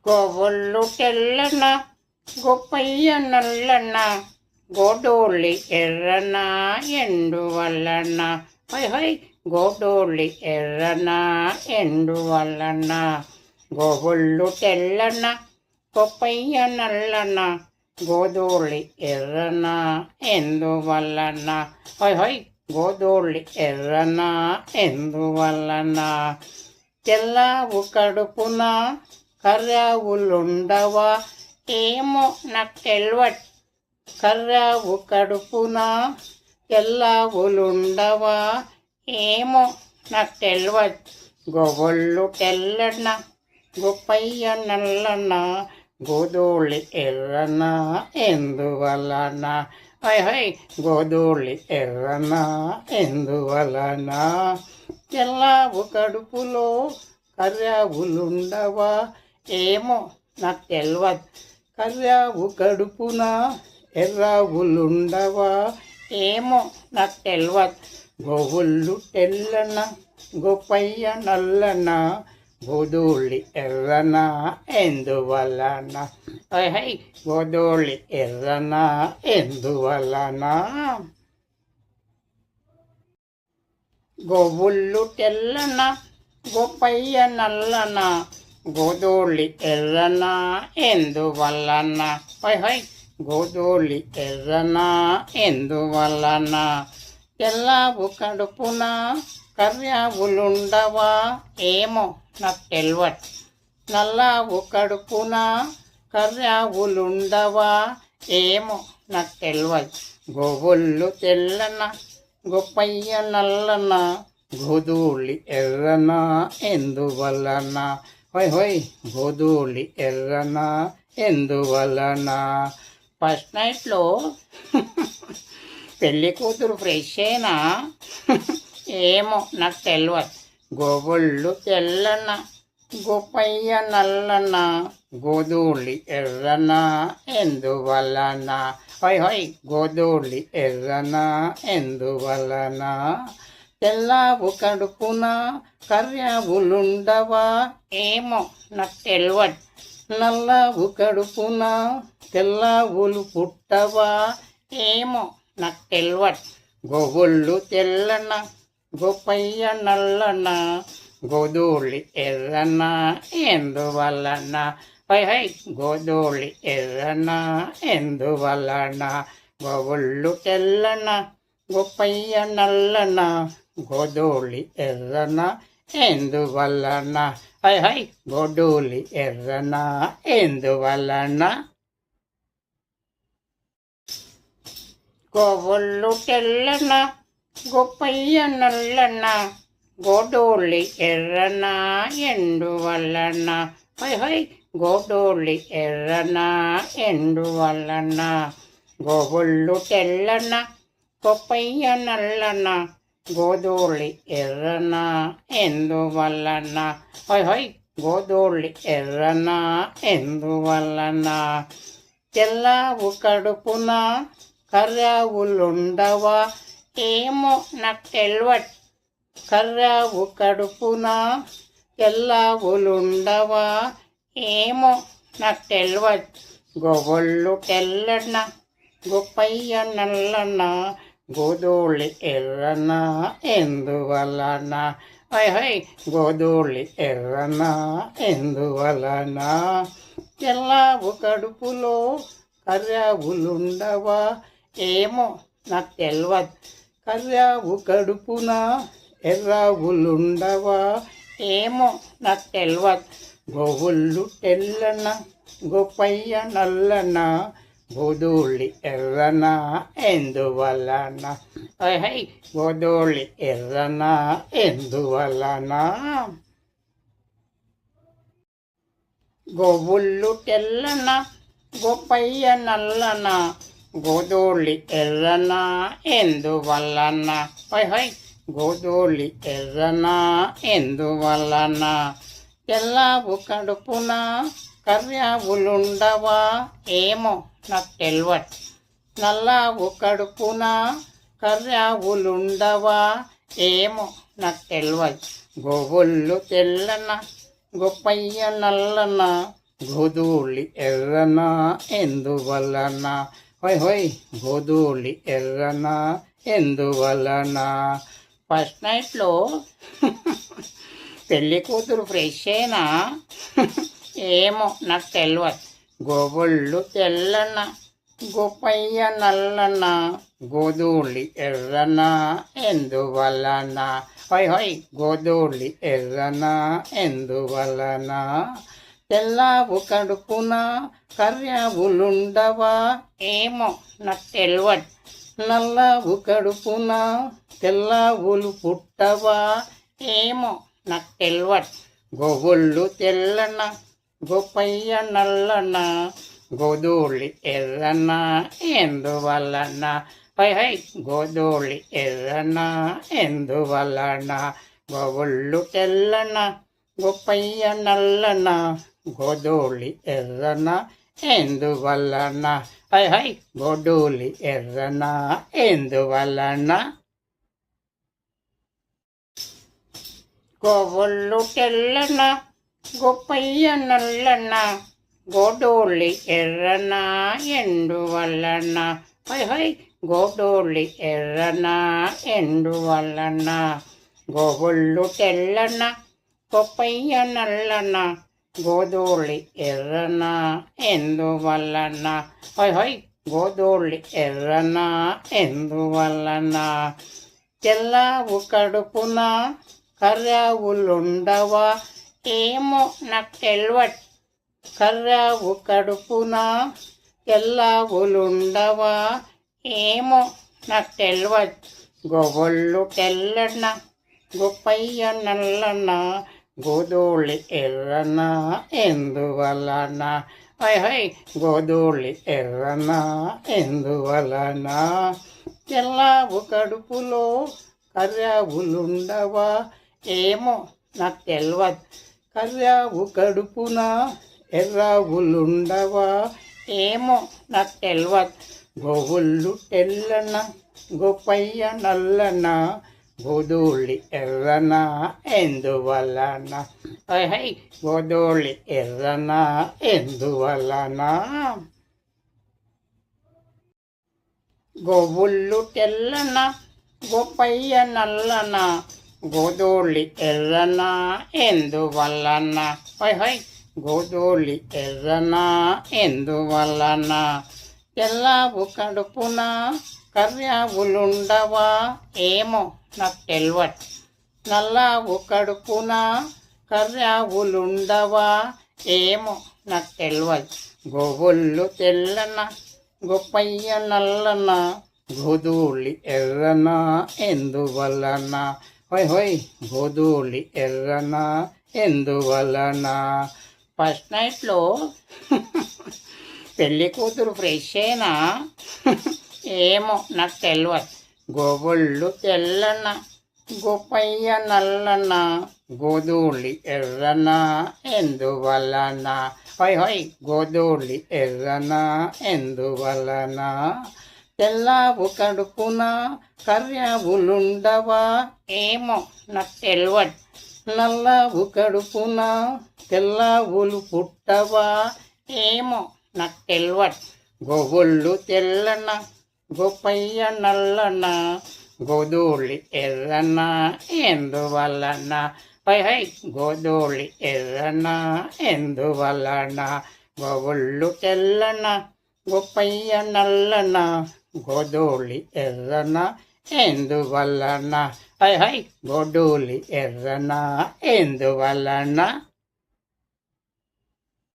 గోవుళ్ళు తెల్లన గొప్పయ్య నల్లన గోడోళ్ళి ఎర్రన ఎండువల్లన హై హై గోడోళ్ళి ఎర్రన ఎండువల్లన గోవుళ్ళు తెల్లన గొప్పయ్య నల్లన గోదోళ్ళి ఎర్రన ఎందువల్లన హై హై గోదోళ్ళి ఎర్రన ఎందువల్లన తెల్లవు కడుపున కర్రావులుండవా ఏమో నాకు తెల్వట్ కర్రావు కడుపున తెల్లవులుండవా ఏమో నాకు తెల్వట్ గోవుళ్ళు తెల్లన గొప్పయ్య నల్లన గోదోళ్ళి ఎర్రన ఎందువలన హై హై గోదోళ్ళి ఎర్రన ఎందువలన తెల్లవు కడుపులో కర్రావులుండవా ఏమో నాకు తెల్వదు కర్రావు కడుపున ఎర్రావులుండవా ఏమో నాకు తెల్వదు గోవుళ్ళు తెల్లన గొప్పయ్య నల్లన గోదోళ్ళి ఎర్రన ఎందువలన హై హై గోదోళ్ళి ఎర్రన ఎందువలన గోవుళ్ళు తెల్లన గొప్పయ్య నల్లన గోదోళ్ళి ఎర్రన ఎందువల్లన హై హై గోదోళ్ళి ఎర్రన ఎందువల్లన తెల్లవు కడుపున కర్రావులుండవా ఏమో నాకు తెల్వట్ నల్లవు కడుపున కర్రావులుండవా ఏమో నాకు తెల్వదు గోవుళ్ళు తెల్లన గొప్పయ్య నల్లన గోదోళ్ళి ఎర్రన ఎందువలన హై హై గోదోళ్ళి ఎర్రన ఎందువలన ఫస్ట్ నైట్లో పెళ్ళి కూతురు ఫ్రెష్ అయినా ఏమో నాకు తెల్వదు గోవుళ్ళు తెల్లన గొప్పయ్య నల్లన గోదోళ్ళి ఎర్రన ఎందువలన హై హై గోదోళ్ళి ఎర్రన ఎందువలన తెల్లవు కడుపున కర్రావులుండవా ఏమో నాకు తెల్వట్ నల్లవు కడుపున తెల్లవులు పుట్టవా ఏమో నాకు తెల్వట్ గోవుళ్ళు తెల్లన గొప్పయ్య నల్లన గోదోళ్ళి ఎర్రన ఎందువలన హై హై గోదోళ్ళి ఎర్రన ఎందువలన గోవుళ్ళు తెల్లన గొప్పయ్య నల్లన గోదోళ్ళి ఎర్రన ఎందువలన హై హై గోడోళ్ళి ఎర్రన ఎందువలన గోవుళ్ళు తెల్లన గొప్పయ్య నల్లన గోడోళ్ళి ఎర్రన ఎందువలన హై హై గోడోళ్ళి ఎర్రన ఎందువలన గోవుళ్ళు తెల్లన గొప్పయ్య నల్లన గోదోళ్ళి ఎర్రన ఎందువలన హై హై గోదోళ్ళి ఎర్రన ఎందువలన తెల్లవు కడుపున కర్రావులుండవా ఏమో నాకు తెల్వట్ కర్రావు కడుపున తెల్లవులుండవా ఏమో నాకు తెల్వట్ గోవుళ్ళు తెల్లన గొప్పయ్య నల్లన గోదోళ్ళి ఎర్రన ఎందువలన హై హై గోదోళ్ళి ఎర్రన ఎందువలన తెల్లవు కడుపులో కర్రావులుండవా ఏమో నాకు తెల్వదు కర్రావు కడుపున ఎర్రావులుండవా ఏమో నాకు తెల్వదు గోవుళ్ళు తెల్లన గొప్పయ్య నల్లన గోదోళ్ళి ఎర్రన ఎందువలన హై హై గోదోళ్ళి ఎర్రన ఎందువలన గోవుళ్ళు తెల్లన గొప్పయ్య నల్లన గోదోళ్ళి ఎర్రన ఎందువలన హై హై గోదోళ్ళి ఎర్రన ఎందువలన తెల్లవు కడుపున కర్రావులుండవా ఏమో నాకు తెల్వట్ నల్లవు కడుపున కర్రావులుండవా ఏమో నాకు తెల్వదు గోవుళ్ళు తెల్లన గొప్పయ్య నల్లన గోధూళి ఎర్రన ఎందువలన హోయ్ హోయ్ గోధూళి ఎర్రన ఎందువలన ఫస్ట్ నైట్లో పెళ్ళి కూతురు ఫ్రెషేనా ఏమో నాకు తెలియదు గోబొళ్ళు తెల్లన గోపయ్య నల్లన గోధూళి ఎర్రన ఎందువలన హోయ్ హోయ్ గోధూళి ఎర్రన ఎందువలన తెల్లావు కడుపున కర్యావులుండవా ఏమో నాకు తెలియదు నల్లావు కడుపున తెల్లావులు పుట్టవా ఏమో నాకు తెలియదు గోవుళ్ళు తెల్లన గోపయ్య నల్లన గోధూళి ఎర్రన ఎందువలన హై హై గోధూళి ఎర్రన ఎందువలన గోవుళ్ళు తెల్లన గోపయ్య నల్లన గోధూళి ఎర్రన ఎందువలన హై హై గోధూళి ఎర్రన ఎందువలన గోవుళ్ళు తెల్లన గోపయ్య నల్లన గోధూళి ఎర్రన ఎందువలన హై హై గోధూళి ఎర్రన ఎందువలన గోవుళ్ళు తెల్లన గోపయ్య నల్లన గోధూళి ఎర్రన ఎందువలన హై హై గోధూళి ఎర్రన ఎందువలన తెల్లావు కడుపున కర్యావులుండవా ఏమో నాకు తెలియదు కర్యావు కడుపున తెల్లావులుండవా ఏమో నాకు తెలియదు గోవుళ్ళు తెల్లన గోపయ్య నల్లన గోధూళి ఎర్రన ఎందువలన హై హై గోధూళి ఎర్రన ఎందువలన తెల్లావు కడుపులో కర్యావులుండవా ఏమో నాకు తెలియదు కర్యావు కడుపున ఎర్రావులుండవా ఏమో నాకు తెలియదు గోవుళ్ళు తెల్లన గోపయ్య నల్లన గోధూళి ఎర్రన ఎందువలన హై హై గోధూళి ఎర్రన ఎందువలన గోవుళ్ళు తెల్లన గోపయ్య నల్లన గోధూళి ఎర్రన ఎందువలన హై హై గోధూళి ఎర్రన ఎందువలన తెల్లావు కడుపున కర్యావులుండవా ఏమో నాకు తెలియదు నల్లావు కడుపున కర్యావులుండవా ఏమో నాకు తెలియదు గోవుళ్ళు తెల్లన గోపయ్య నల్లన గోధూళి ఎర్రన ఎందువలన హోయ్ హోయ్ గోధూళి ఎర్రన ఎందువలన ఫస్ట్ నైట్లో పెళ్ళి కూతురు ఫ్రెషేనా ఏమో నాకు తెలియదు గోవుళ్ళు తెల్లన గోపయ్య నల్లన గోధూళి ఎర్రన ఎందువలన హోయ్ హోయ్ గోధూళి ఎర్రన ఎందువలన తెల్లావు కడుపున కర్యావులుండవా ఏమో నాకు తెలియదు నల్లావు కడుపున తెల్లావులు పుట్టవా ఏమో నాకు తెలియదు గోవుళ్ళు తెల్లన గోపయ్య నల్లన గోధూళి ఎర్రన ఎందువలన హై హై గోధూళి ఎర్రన ఎందువలన గోవుళ్ళు తెల్లన గోపయ్య నల్లన గోధూళి ఎర్రన ఎందువలన హై హై గోధూళి ఎర్రన ఎందువలన